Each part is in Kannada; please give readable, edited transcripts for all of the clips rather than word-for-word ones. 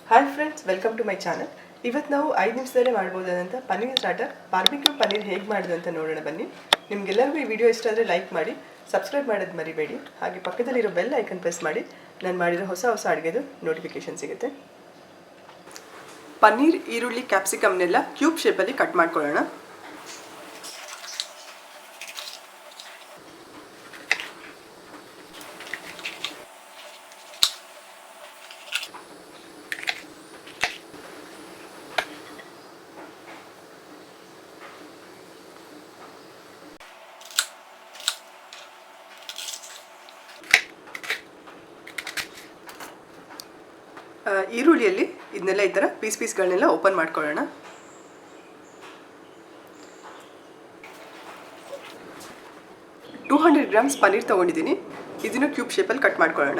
Hi friends, welcome to my channel. ಇವತ್ತು ನಾವು 5 ನಿಮಿಷದಲ್ಲೇ ಮಾಡಬಹುದಾದಂತ ಪನ್ನೀರ್ ಸ್ಟಾರ್ಟರ್ ಬಾರ್ಬಿಕ್ಯೂ ಪನ್ನೀರ್ ಹೇಗೆ ಮಾಡೋದು ಅಂತ ನೋಡೋಣ ಬನ್ನಿ. ನಿಮಗೆಲ್ಲರಿಗೂ ಈ ವಿಡಿಯೋ ಇಷ್ಟ ಆದರೆ ಲೈಕ್ ಮಾಡಿ, ಸಬ್ಸ್ಕ್ರೈಬ್ ಮಾಡೋದು ಮರಿಬೇಡಿ. ಹಾಗೆ ಪಕ್ಕದಲ್ಲಿರೋ ಬೆಲ್ ಐಕನ್ ಪ್ರೆಸ್ ಮಾಡಿ ನಾನು ಮಾಡಿರೋ ಹೊಸ ಅಡುಗೆದು ನೋಟಿಫಿಕೇಶನ್ ಸಿಗುತ್ತೆ. ಪನ್ನೀರ್, ಈರುಳ್ಳಿ, ಕ್ಯಾಪ್ಸಿಕಮ್ನೆಲ್ಲ ಕ್ಯೂಬ್ ಶೇಪಲ್ಲಿ ಕಟ್ ಮಾಡ್ಕೊಳ್ಳೋಣ. ಈರುಳ್ಳಿಯಲ್ಲಿ ಇದನ್ನೆಲ್ಲ ಈ ಥರ ಪೀಸ್ಗಳನ್ನೆಲ್ಲ ಓಪನ್ ಮಾಡ್ಕೊಳ್ಳೋಣ. $200 ಪನ್ನೀರ್ ತೊಗೊಂಡಿದ್ದೀನಿ. ಇದನ್ನು ಕ್ಯೂಬ್ ಶೇಪಲ್ಲಿ ಕಟ್ ಮಾಡ್ಕೊಳ್ಳೋಣ.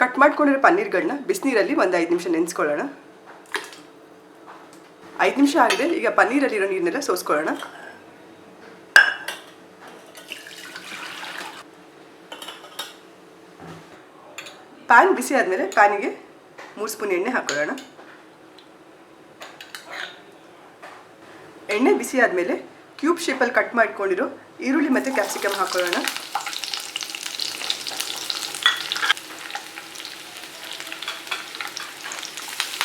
ಕಟ್ ಮಾಡ್ಕೊಂಡಿರೋ ಪನ್ನೀರ್ಗಳನ್ನ ಬಿಸಿನೀರಲ್ಲಿ ಒಂದು 5 ನಿಮಿಷ ನೆನೆಸ್ಕೊಳ್ಳೋಣ. 5 ನಿಮಿಷ ಆಗಿದೆ. ಈಗ ಪನ್ನೀರಲ್ಲಿರೋ ನೀರನ್ನೆಲ್ಲ ಸೋಸ್ಕೊಳ್ಳೋಣ. ಪ್ಯಾನ್ ಬಿಸಿ ಆದಮೇಲೆ ಪ್ಯಾನಿಗೆ 3 ಸ್ಪೂನ್ ಎಣ್ಣೆ ಹಾಕೊಳ್ಳೋಣ. ಎಣ್ಣೆ ಬಿಸಿ ಆದಮೇಲೆ ಕ್ಯೂಬ್ ಶೇಪಲ್ಲಿ ಕಟ್ ಮಾಡ್ಕೊಂಡಿರೋ ಈರುಳ್ಳಿ ಮತ್ತು ಕ್ಯಾಪ್ಸಿಕಮ್ ಹಾಕೊಳ್ಳೋಣ.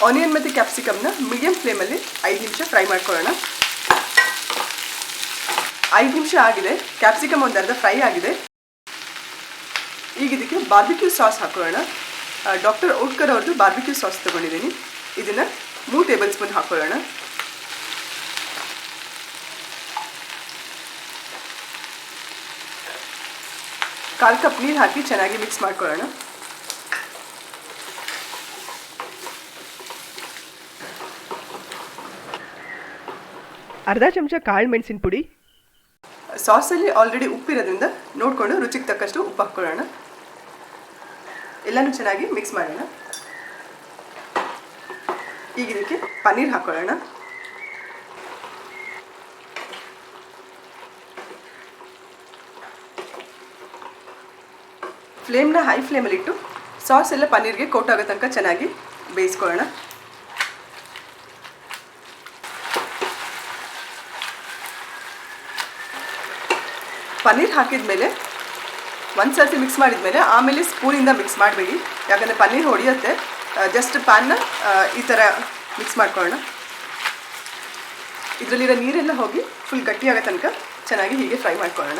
ಆನಿಯನ್ ಮತ್ತು ಕ್ಯಾಪ್ಸಿಕಮ್ನ ಮೀಡಿಯಂ ಫ್ಲೇಮಲ್ಲಿ 5 ನಿಮಿಷ ಫ್ರೈ ಮಾಡ್ಕೊಳ್ಳೋಣ. 5 ನಿಮಿಷ ಆಗಿದೆ. ಕ್ಯಾಪ್ಸಿಕಮ್ ಒಂದು ಅರ್ಧ ಫ್ರೈ ಆಗಿದೆ. ಈಗ ಇದಕ್ಕೆ ಬಾರ್ಬಿಕ್ಯೂ ಸಾಸ್ ಹಾಕೊಳ್ಳೋಣ. ಡಾಕ್ಟರ್ ಓಟ್ಕರ್ ಅವ್ರದ್ದು ಬಾರ್ಬಿಕ್ಯೂ ಸಾಸ್ ತೊಗೊಂಡಿದ್ದೀನಿ. ಇದನ್ನು 3 ಟೇಬಲ್ ಸ್ಪೂನ್ ಹಾಕೊಳ್ಳೋಣ. ಕಾಲು ಕಪ್ ನೀರು ಹಾಕಿ ಚೆನ್ನಾಗಿ ಮಿಕ್ಸ್ ಮಾಡ್ಕೊಳ್ಳೋಣ. ಅರ್ಧ ಚಮಚ ಕಾಳು ಮೆಣಸಿನ ಪುಡಿ. ಸಾಸಲ್ಲಿ ಆಲ್ರೆಡಿ ಉಪ್ಪಿರೋದ್ರಿಂದ ನೋಡಿಕೊಂಡು ರುಚಿಗೆ ತಕ್ಕಷ್ಟು ಉಪ್ಪು ಹಾಕ್ಕೊಳ್ಳೋಣ. ಎಲ್ಲನೂ ಚೆನ್ನಾಗಿ ಮಿಕ್ಸ್ ಮಾಡೋಣ. ಈಗ ಇದಕ್ಕೆ ಪನ್ನೀರ್ ಹಾಕ್ಕೊಳ್ಳೋಣ. ಫ್ಲೇಮ್ನ ಹೈ ಫ್ಲೇಮಲ್ಲಿಟ್ಟು ಸಾಸ್ ಎಲ್ಲ ಪನ್ನೀರ್ಗೆ ಕೋಟ್ ಆಗೋ ತನಕ ಚೆನ್ನಾಗಿ ಬೇಯಿಸ್ಕೊಳ್ಳೋಣ. ಪನ್ನೀರ್ ಹಾಕಿದ ಮೇಲೆ ಒಂದು ಸರ್ತಿ ಮಿಕ್ಸ್ ಮಾಡಿದ ಮೇಲೆ ಆಮೇಲೆ ಸ್ಪೂನಿಂದ ಮಿಕ್ಸ್ ಮಾಡಬೇಡಿ, ಯಾಕಂದರೆ ಪನ್ನೀರ್ ಹೊಡೆಯುತ್ತೆ. ಜಸ್ಟ್ ಪ್ಯಾನ್ನ ಈ ಥರ ಮಿಕ್ಸ್ ಮಾಡ್ಕೊಳ್ಳೋಣ. ಇದರಲ್ಲಿರೋ ನೀರೆಲ್ಲ ಹೋಗಿ ಫುಲ್ ಗಟ್ಟಿಯಾಗೋ ತನಕ ಚೆನ್ನಾಗಿ ಹೀಗೆ ಫ್ರೈ ಮಾಡ್ಕೊಳ್ಳೋಣ.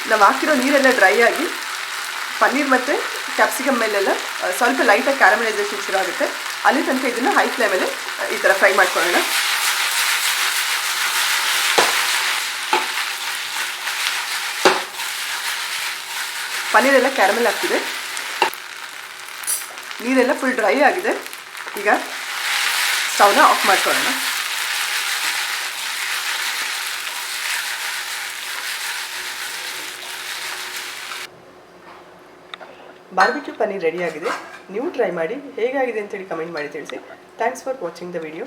ನಾವು ಹಾಕಿರೋ ನೀರೆಲ್ಲ ಡ್ರೈ ಆಗಿ ಪನ್ನೀರ್ ಮತ್ತು ಕ್ಯಾಪ್ಸಿಕಮ್ ಮೇಲೆಲ್ಲ ಸ್ವಲ್ಪ ಲೈಟಾಗಿ ಕ್ಯಾರಮಲೈಸೇಷನ್ ಶುರು ಆಗುತ್ತೆ. ಅಲ್ಲಿ ತನಕ ಇದನ್ನು ಹೈ ಫ್ಲೇಮಲ್ಲಿ ಈ ಥರ ಫ್ರೈ ಮಾಡ್ಕೊಳ್ಳೋಣ. ಪನ್ನೀರೆಲ್ಲ ಕ್ಯಾರಮೆಲ್ ಆಗ್ತಿದೆ. ನೀರೆಲ್ಲ ಫುಲ್ ಡ್ರೈ ಆಗಿದೆ. ಈಗ ಸ್ಟವ್ನ ಆಫ್ ಮಾಡ್ಕೊಳ್ಳೋಣ. ಬಾರ್ಬಿಕ್ಯೂ ಪನ್ನೀರ್ ರೆಡಿಯಾಗಿದೆ. ನೀವು ಟ್ರೈ ಮಾಡಿ, ಹೇಗಾಗಿದೆ ಅಂತೇಳಿ ಕಮೆಂಟ್ ಮಾಡಿ ತಿಳಿಸಿ. Thanks for watching the video.